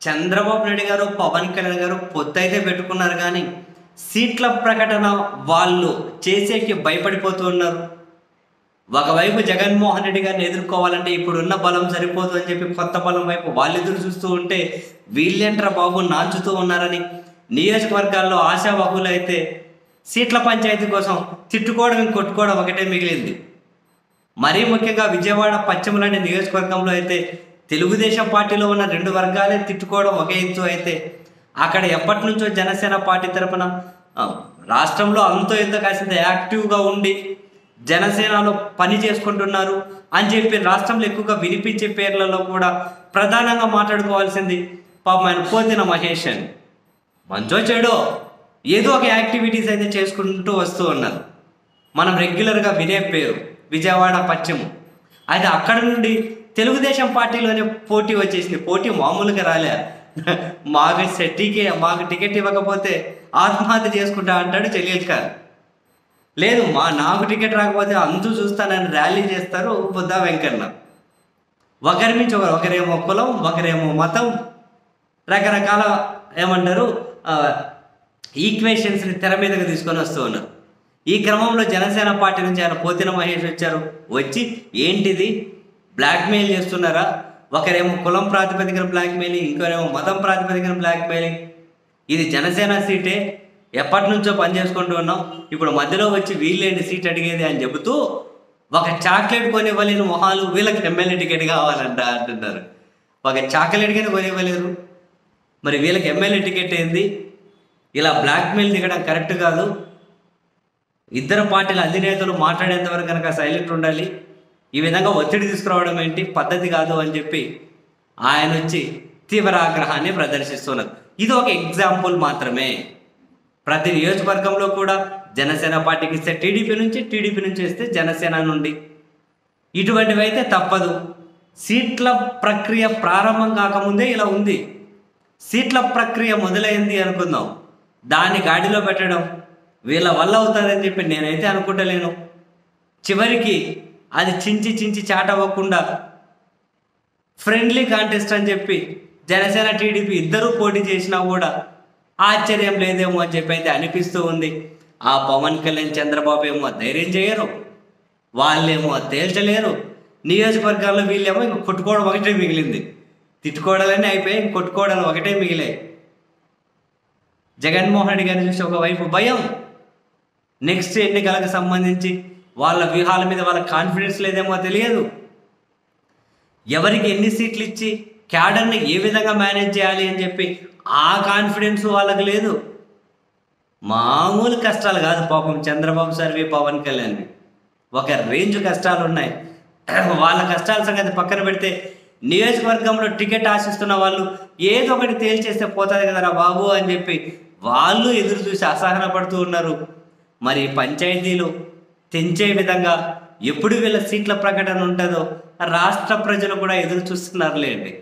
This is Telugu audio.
చంద్రబాబు నాయుడు గారు, పవన్ కళ్యాణ్ గారు పొత్తైతే పెట్టుకున్నారు కానీ సీట్ల ప్రకటన వాళ్ళు చేసేకి భయపడిపోతూ ఉన్నారు. ఒకవైపు జగన్మోహన్ రెడ్డి గారిని ఎదుర్కోవాలంటే ఇప్పుడున్న బలం సరిపోదు అని చెప్పి కొత్త బలం వైపు వాళ్ళు ఎదురు చూస్తూ ఉంటే వీళ్ళేంట్రా బాబు నాంచుతూ ఉన్నారని నియోజకవర్గాల్లో ఆశావహులు అయితే సీట్ల పంచాయతీ కోసం తిట్టుకోవడం కొట్టుకోవడం ఒకటే మిగిలింది. మరీ ముఖ్యంగా విజయవాడ పశ్చిమ లాంటి నియోజకవర్గంలో అయితే తెలుగుదేశం పార్టీలో ఉన్న రెండు వర్గాలే తిట్టుకోవడం ఒక ఎత్తు అయితే అక్కడ ఎప్పటి నుంచో జనసేన పార్టీ తరఫున రాష్ట్రంలో అంతో ఎంతో కాసింత యాక్టివ్గా ఉండి జనసేనలో పని చేసుకుంటున్నారు అని చెప్పి రాష్ట్రంలో ఎక్కువగా వినిపించే పేర్లలో కూడా ప్రధానంగా మాట్లాడుకోవాల్సింది పాపం ఆయన పోతిన మహేష్ అని. మంచో చెడో ఏదో ఒక యాక్టివిటీస్ అయితే చేసుకుంటూ వస్తూ ఉన్నారు. మనం రెగ్యులర్గా వినే పేరు విజయవాడ పశ్చిమ. అయితే అక్కడ నుండి తెలుగుదేశం పార్టీలోనే పోటీ వచ్చేసింది. పోటీ మామూలుగా రాలే. మాకు టికెట్ ఇవ్వకపోతే ఆత్మహత్య చేసుకుంటా అంటాడు చెల్లెల్కార్. లేదు నాకు టికెట్ రాకపోతే అంతు చూస్తానని ర్యాలీ చేస్తారు బుద్ధా వెంకన్న. ఒకరి నుంచి ఒకరేమో కులం, ఒకరేమో మతం, రకరకాల ఏమంటారు ఈక్వేషన్స్ని తెర మీదకి తీసుకొని వస్తూ ఉన్నారు. ఈ క్రమంలో జనసేన పార్టీ నుంచి ఆయన పోతిన మహేష్ వచ్చారు. వచ్చి ఏంటిది బ్లాక్మెయిల్ చేస్తున్నారా? ఒకరేమో కులం ప్రాతిపదికన బ్లాక్మెయిలింగ్, ఇంకోరేమో మతం ప్రాతిపదికన బ్లాక్మెయిలింగ్. ఇది జనసేన సీటే, ఎప్పటి నుంచో పని చేసుకుంటూ ఉన్నాం, ఇప్పుడు మధ్యలో వచ్చి వీళ్ళేంటి సీట్ అడిగేది అని చెబుతూ ఒక చాక్లెట్ కొనివ్వలేని మొహాలు వీళ్ళకి ఎమ్మెల్యే టికెట్ కావాలంట అంటున్నారు. ఒక చాక్లెట్ కానీ కొనివ్వలేరు, మరి వీళ్ళకి ఎమ్మెల్యే టికెట్ ఏంది? ఇలా బ్లాక్మెయిల్ దిగడం కరెక్ట్ కాదు. ఇద్దరు పార్టీల అధినేతలు మాట్లాడేంతవరకు కనుక సైలెంట్ ఉండాలి. ఈ విధంగా ఒత్తిడి తీసుకురావడం ఏంటి పద్ధతి కాదు అని చెప్పి ఆయన వచ్చి తీవ్ర ఆగ్రహాన్ని ప్రదర్శిస్తున్నారు. ఇది ఒక ఎగ్జాంపుల్ మాత్రమే. ప్రతి నియోజకవర్గంలో కూడా జనసేన పార్టీకి ఇస్తే టీడీపీ నుంచి ఇస్తే జనసేన నుండి ఇటువంటివి అయితే తప్పదు. సీట్ల ప్రక్రియ ప్రారంభం కాకముందే ఇలా ఉంది. సీట్ల ప్రక్రియ మొదలైంది అనుకుందాం, దాన్ని గాడిలో పెట్టడం వీళ్ళ వల్ల అవుతుందని చెప్పి నేనైతే అనుకుంటలేను. చివరికి అది చించి చాటవ్వకుండా ఫ్రెండ్లీ కాంటెస్ట్ అని చెప్పి జనసేన టీడీపీ ఇద్దరూ పోటీ చేసినా కూడా ఆశ్చర్యం లేదేమో అని చెప్పి అయితే అనిపిస్తూ ఉంది. ఆ పవన్ కళ్యాణ్ చంద్రబాబు ఏమో ధైర్యం చేయరు, వాళ్ళేమో తేల్చలేరు. నియోజకవర్గాల్లో వీళ్ళేమో ఇంక కొట్టుకోవడం ఒకటే మిగిలింది. తిట్టుకోవడాలన్నీ అయిపోయాయి, కొట్టుకోవడాలు ఒకటే మిగిలాయి. జగన్మోహన్ రెడ్డి గారిని చూసి ఒకవైపు భయం, నెక్స్ట్ ఎన్నికలకు సంబంధించి వాళ్ళ వ్యూహాల మీద వాళ్ళ కాన్ఫిడెన్స్ లేదేమో తెలియదు. ఎవరికి ఎన్ని సీట్లు ఇచ్చి క్యాడర్ని ఏ విధంగా మేనేజ్ చేయాలి అని చెప్పి ఆ కాన్ఫిడెన్స్ వాళ్ళకి లేదు. మామూలు కష్టాలు కాదు పాపం చంద్రబాబు సార్వి, పవన్ కళ్యాణ్వి ఒక రేంజ్ కష్టాలు ఉన్నాయి. వాళ్ళ కష్టాల సంగతి పక్కన పెడితే నియోజకవర్గంలో టికెట్ ఆశిస్తున్న వాళ్ళు ఏదో ఒకటి తేల్చేస్తే పోతుంది కదరా బాబు అని చెప్పి వాళ్ళు ఎదురు చూసి అసహన పడుతూ ఉన్నారు. మరి పంచాయతీలు తెంచే విధంగా ఎప్పుడు వీళ్ళ సీట్ల ప్రకటన ఉంటుందో రాష్ట్ర ప్రజలు కూడా ఎదురు చూస్తున్నారులేండి.